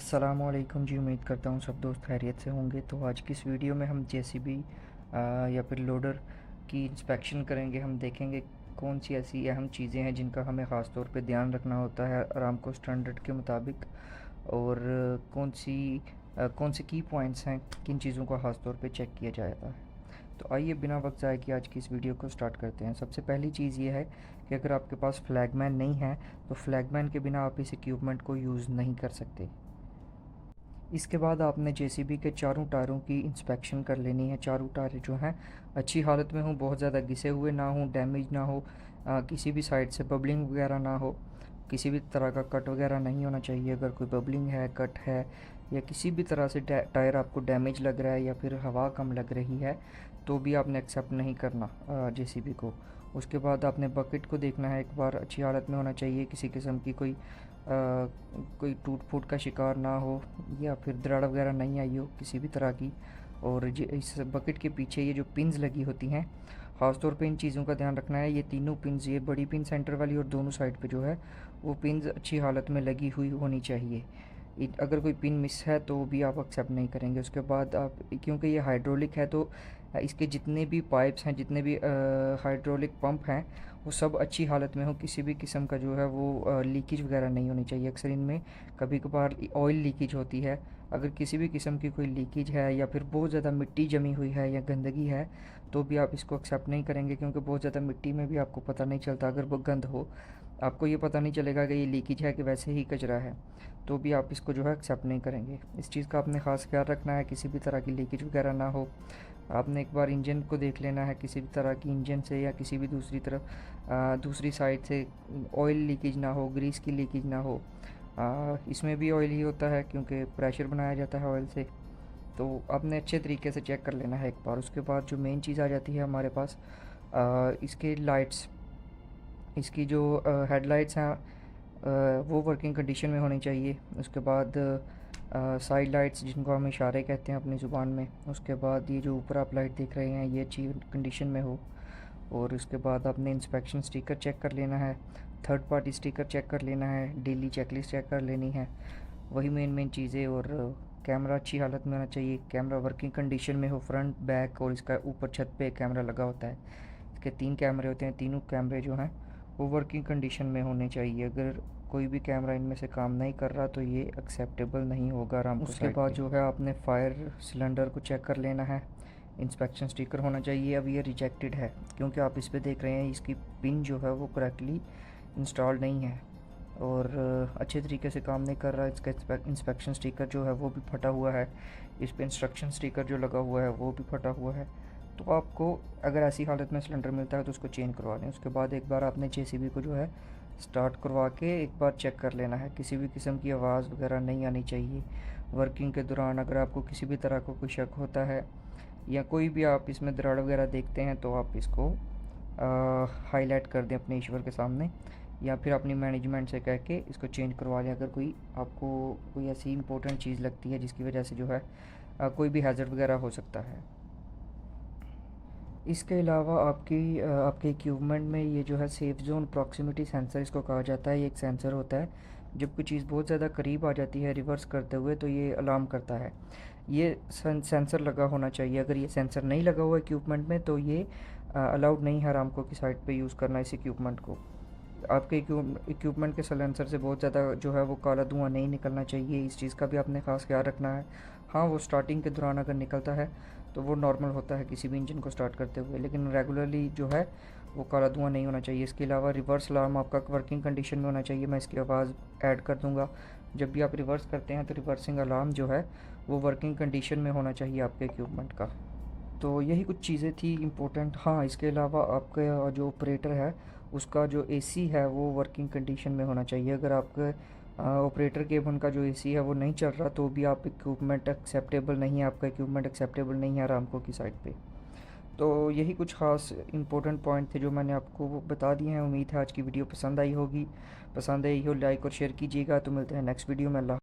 अस्सलामुअलैकुम जी। उम्मीद करता हूँ सब दोस्त खैरियत से होंगे। तो आज की इस वीडियो में हम जेसीबी या फिर लोडर की इंस्पेक्शन करेंगे। हम देखेंगे कौन सी ऐसी अहम चीज़ें हैं जिनका हमें ख़ास तौर पे ध्यान रखना होता है अरामको स्टैंडर्ड के मुताबिक, और कौन से की पॉइंट्स हैं, किन चीज़ों का ख़ास तौर पे चेक किया जाता है। तो आइए बिना वक्त ज़ाय किए आज की इस वीडियो को स्टार्ट करते हैं। सबसे पहली चीज़ ये है कि अगर आपके पास फ्लैगमैन नहीं है तो फ्लैगमैन के बिना आप इस इक्विपमेंट को यूज़ नहीं कर सकते। इसके बाद आपने जेसीबी के चारों टायरों की इंस्पेक्शन कर लेनी है। चारों टायर जो हैं अच्छी हालत में हों, बहुत ज़्यादा घिसे हुए ना हों, डैमेज ना हो, किसी भी साइड से बबलिंग वगैरह ना हो, किसी भी तरह का कट वगैरह नहीं होना चाहिए। अगर कोई बबलिंग है, कट है या किसी भी तरह से टायर आपको डैमेज लग रहा है या फिर हवा कम लग रही है तो भी आपने एक्सेप्ट नहीं करना जेसीबी को। उसके बाद आपने बकेट को देखना है, एक बार अच्छी हालत में होना चाहिए, किसी किस्म की कोई टूट फूट का शिकार ना हो या फिर दराड़ वगैरह नहीं आई हो किसी भी तरह की। और इस बकेट के पीछे ये जो पिंस लगी होती हैं, ख़ास तौर पे इन चीज़ों का ध्यान रखना है। ये तीनों पिंस, ये बड़ी पिन सेंटर वाली और दोनों साइड पे जो है वो पिंस अच्छी हालत में लगी हुई होनी चाहिए। अगर कोई पिन मिस है तो भी आप एक्सेप्ट नहीं करेंगे। उसके बाद आप, क्योंकि ये हाइड्रोलिक है तो इसके जितने भी पाइप्स हैं, जितने भी हाइड्रोलिक पंप हैं, वो सब अच्छी हालत में हो। किसी भी किस्म का जो है वो लीकेज वगैरह नहीं होनी चाहिए। अक्सर इनमें कभी कभार ऑयल लीकेज होती है। अगर किसी भी किस्म की कोई लीकेज है या फिर बहुत ज़्यादा मिट्टी जमी हुई है या गंदगी है तो भी आप इसको एक्सेप्ट नहीं करेंगे, क्योंकि बहुत ज़्यादा मिट्टी में भी आपको पता नहीं चलता। अगर वो गंद हो, आपको ये पता नहीं चलेगा कि ये लीकेज है कि वैसे ही कचरा है, तो भी आप इसको जो है एक्सेप्ट नहीं करेंगे। इस चीज़ का आपने ख़ास ख्याल रखना है, किसी भी तरह की लीकेज वगैरह ना हो। आपने एक बार इंजन को देख लेना है, किसी भी तरह की इंजन से या किसी भी दूसरी तरफ दूसरी साइड से ऑयल लीकेज ना हो, ग्रीस की लीकेज ना हो। इसमें भी ऑयल ही होता है क्योंकि प्रेशर बनाया जाता है ऑयल से। तो आपने अच्छे तरीके से चेक कर लेना है एक बार। उसके बाद जो मेन चीज़ आ जाती है हमारे पास, इसके लाइट्स, इसकी जो हेडलाइट्स हैं वो वर्किंग कंडीशन में होनी चाहिए। उसके बाद साइड लाइट्स, जिनको हम इशारे कहते हैं अपनी ज़ुबान में। उसके बाद ये जो ऊपर आप लाइट देख रहे हैं ये अच्छी कंडीशन में हो। और उसके बाद आपने इंस्पेक्शन स्टिकर चेक कर लेना है, थर्ड पार्टी स्टिकर चेक कर लेना है, डेली चेकलिस्ट चेक कर लेनी है। वही मेन चीज़ें। और कैमरा अच्छी हालत में होना चाहिए, कैमरा वर्किंग कंडीशन में हो, फ्रंट बैक। और इसका ऊपर छत पे कैमरा लगा होता है, इसके 3 कैमरे होते हैं, तीनों कैमरे जो हैं वो वर्किंग कंडीशन में होने चाहिए। अगर कोई भी कैमरा इनमें से काम नहीं कर रहा तो ये एक्सेप्टेबल नहीं होगा आराम। उसके बाद जो है आपने फायर सिलेंडर को चेक कर लेना है, इंस्पेक्शन स्टिकर होना चाहिए। अब ये रिजेक्टेड है क्योंकि आप इस पर देख रहे हैं इसकी पिन जो है वो करेक्टली इंस्टॉल नहीं है और अच्छे तरीके से काम नहीं कर रहा। इसका इंस्पेक्शन स्टिकर जो है वो भी फटा हुआ है, इस पर इंस्ट्रक्शन स्टिकर जो लगा हुआ है वो भी फटा हुआ है। तो आपको अगर ऐसी हालत में सिलेंडर मिलता है तो उसको चेंज करवा लें। उसके बाद एक बार आपने जेसीबी को जो है स्टार्ट करवा के एक बार चेक कर लेना है, किसी भी किस्म की आवाज़ वगैरह नहीं आनी चाहिए वर्किंग के दौरान। अगर आपको किसी भी तरह का कोई शक होता है या कोई भी आप इसमें दराड़ वगैरह देखते हैं तो आप इसको हाईलाइट कर दें अपने ईश्वर के सामने, या फिर अपनी मैनेजमेंट से कह के इसको चेंज करवा लें। अगर कोई आपको कोई ऐसी इंपॉर्टेंट चीज़ लगती है जिसकी वजह से जो है कोई भी हैज़र्ड वगैरह हो सकता है। इसके अलावा आपके इक्विपमेंट में ये जो है सेफ़ ज़ोन प्रॉक्सिमिटी सेंसर इसको कहा जाता है। ये एक सेंसर होता है, जब कोई चीज़ बहुत ज़्यादा करीब आ जाती है रिवर्स करते हुए तो ये अलार्म करता है। ये सेंसर लगा होना चाहिए। अगर ये सेंसर नहीं लगा हुआ इक्विपमेंट में तो ये अलाउड नहीं है आरामको की साइट पे यूज़ करना इस इक्विपमेंट को। आपके इक्विपमेंट के साइलेंसर से बहुत ज़्यादा जो है वो काला धुआं नहीं निकलना चाहिए, इस चीज़ का भी आपने ख़ास ख्याल रखना है। हाँ, वो स्टार्टिंग के दौरान अगर निकलता है तो वो नॉर्मल होता है किसी भी इंजन को स्टार्ट करते हुए, लेकिन रेगुलरली जो है वो काला धुआं नहीं होना चाहिए। इसके अलावा रिवर्स अलार्म आपका वर्किंग कंडीशन में होना चाहिए। मैं इसकी आवाज़ ऐड कर दूँगा। जब भी आप रिवर्स करते हैं तो रिवर्सिंग अलार्म जो है वो वर्किंग कंडीशन में होना चाहिए आपके इक्विपमेंट का। तो यही कुछ चीज़ें थी इम्पोर्टेंट। हाँ, इसके अलावा आपका जो ऑपरेटर है उसका जो एसी है वो वर्किंग कंडीशन में होना चाहिए। अगर आपके ऑपरेटर केबिन का जो एसी है वो नहीं चल रहा तो भी आप इक्विपमेंट एक्सेप्टेबल नहीं है, आपका इक्विपमेंट एक्सेप्टेबल नहीं है आरामको की साइड पे। तो यही कुछ ख़ास इंपॉर्टेंट पॉइंट थे जो मैंने आपको बता दिए हैं। उम्मीद है आज की वीडियो पसंद आई होगी। पसंद आई हो लाइक और शेयर कीजिएगा। तो मिलते हैं नेक्स्ट वीडियो में। अल्लाह।